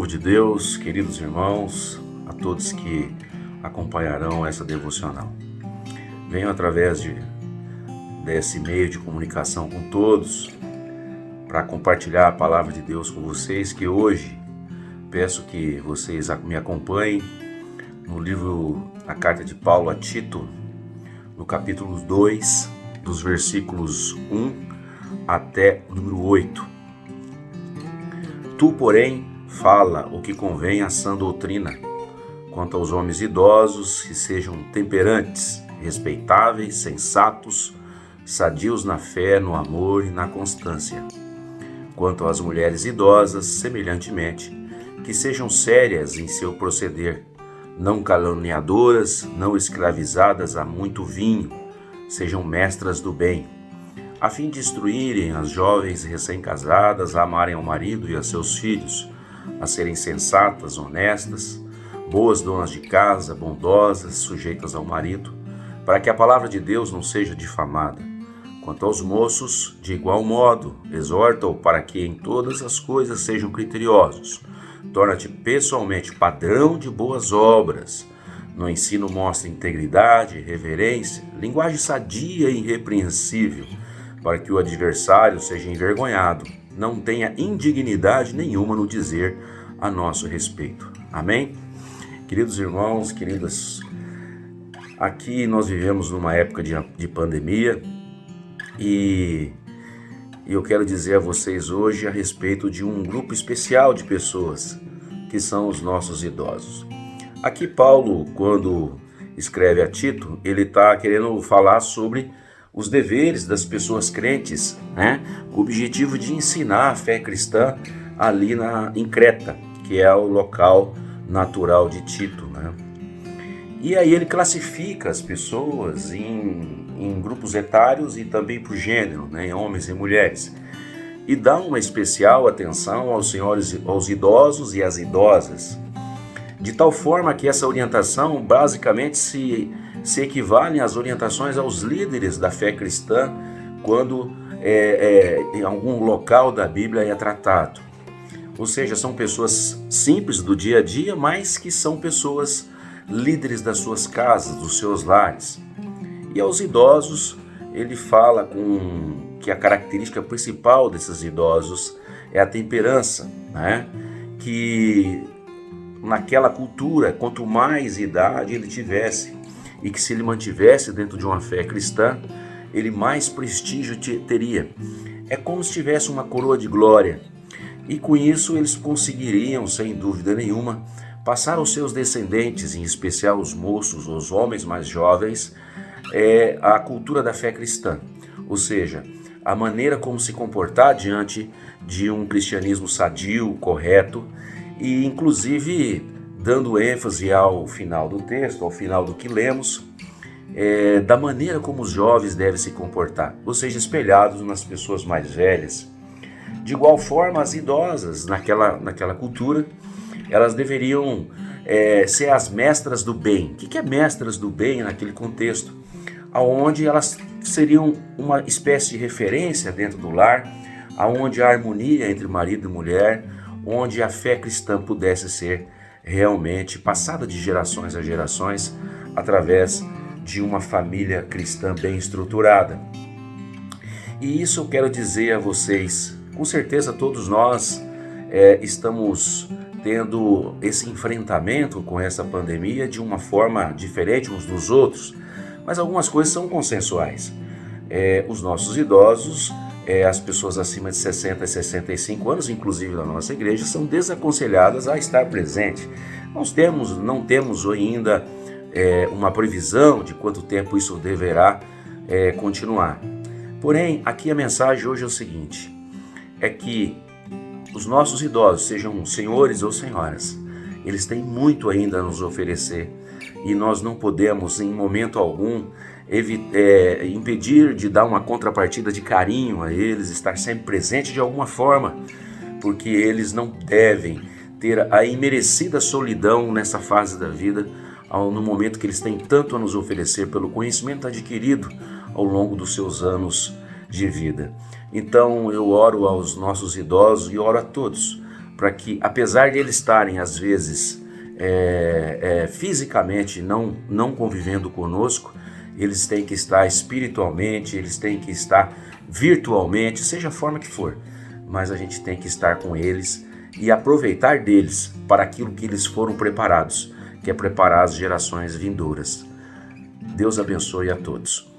Povo de Deus, queridos irmãos, a todos que acompanharão essa devocional. Venho através desse meio de comunicação com todos para compartilhar a palavra de Deus com vocês, que hoje peço que vocês me acompanhem no livro, a carta de Paulo a Tito, no capítulo 2, dos versículos 1 até o número 8. Tu, porém, fala o que convém à sã doutrina, quanto aos homens idosos, que sejam temperantes, respeitáveis, sensatos, sadios na fé, no amor e na constância. Quanto às mulheres idosas, semelhantemente, que sejam sérias em seu proceder, não caluniadoras, não escravizadas a muito vinho, sejam mestras do bem, a fim de instruírem as jovens recém-casadas a amarem ao marido e a seus filhos, a serem sensatas, honestas, boas donas de casa, bondosas, sujeitas ao marido, para que a palavra de Deus não seja difamada. Quanto aos moços, de igual modo, exorta-o para que em todas as coisas sejam criteriosos. Torna-te pessoalmente padrão de boas obras. No ensino mostra integridade, reverência, linguagem sadia e irrepreensível, para que o adversário seja envergonhado, não tenha indignidade nenhuma no dizer a nosso respeito. Amém? Queridos irmãos, queridas, aqui nós vivemos numa época de pandemia e eu quero dizer a vocês hoje a respeito de um grupo especial de pessoas, que são os nossos idosos. Aqui Paulo, quando escreve a Tito, ele está querendo falar sobre os deveres das pessoas crentes, com o objetivo de ensinar a fé cristã ali em Creta, que é o local natural de Tito. E aí ele classifica as pessoas em grupos etários e também por gênero, em homens e mulheres, e dá uma especial atenção aos senhores, aos idosos e às idosas, de tal forma que essa orientação basicamente se equivalem às orientações aos líderes da fé cristã quando em algum local da Bíblia é tratado. Ou seja, são pessoas simples do dia a dia, mas que são pessoas líderes das suas casas, dos seus lares. E aos idosos, ele fala que a característica principal desses idosos é a temperança, que naquela cultura, quanto mais idade ele tivesse, e que se ele mantivesse dentro de uma fé cristã, ele mais prestígio teria. É como se tivesse uma coroa de glória. E com isso eles conseguiriam, sem dúvida nenhuma, passar aos seus descendentes, em especial os moços, os homens mais jovens, a cultura da fé cristã. Ou seja, a maneira como se comportar diante de um cristianismo sadio, correto, e inclusive dando ênfase ao final do texto, ao final do que lemos, da maneira como os jovens devem se comportar, ou seja, espelhados nas pessoas mais velhas. De igual forma, as idosas, naquela cultura, elas deveriam ser as mestras do bem. O que é mestras do bem naquele contexto? Onde elas seriam uma espécie de referência dentro do lar, onde a harmonia entre marido e mulher, onde a fé cristã pudesse ser realmente passada de gerações a gerações através de uma família cristã bem estruturada. E isso eu quero dizer a vocês, com certeza todos nós estamos tendo esse enfrentamento com essa pandemia de uma forma diferente uns dos outros, mas algumas coisas são consensuais. Os nossos idosos, as pessoas acima de 60 e 65 anos, inclusive na nossa igreja, são desaconselhadas a estar presente. Não temos ainda uma previsão de quanto tempo isso deverá continuar. Porém, aqui a mensagem hoje é o seguinte, é que os nossos idosos, sejam senhores ou senhoras, eles têm muito ainda a nos oferecer e nós não podemos, em momento algum, impedir de dar uma contrapartida de carinho a eles, estar sempre presente de alguma forma, porque eles não devem ter a imerecida solidão nessa fase da vida, no momento que eles têm tanto a nos oferecer pelo conhecimento adquirido ao longo dos seus anos de vida. Então eu oro aos nossos idosos e oro a todos, para que, apesar de eles estarem às vezes fisicamente não convivendo conosco, eles têm que estar espiritualmente, eles têm que estar virtualmente, seja a forma que for, mas a gente tem que estar com eles e aproveitar deles para aquilo que eles foram preparados, que é preparar as gerações vindouras. Deus abençoe a todos.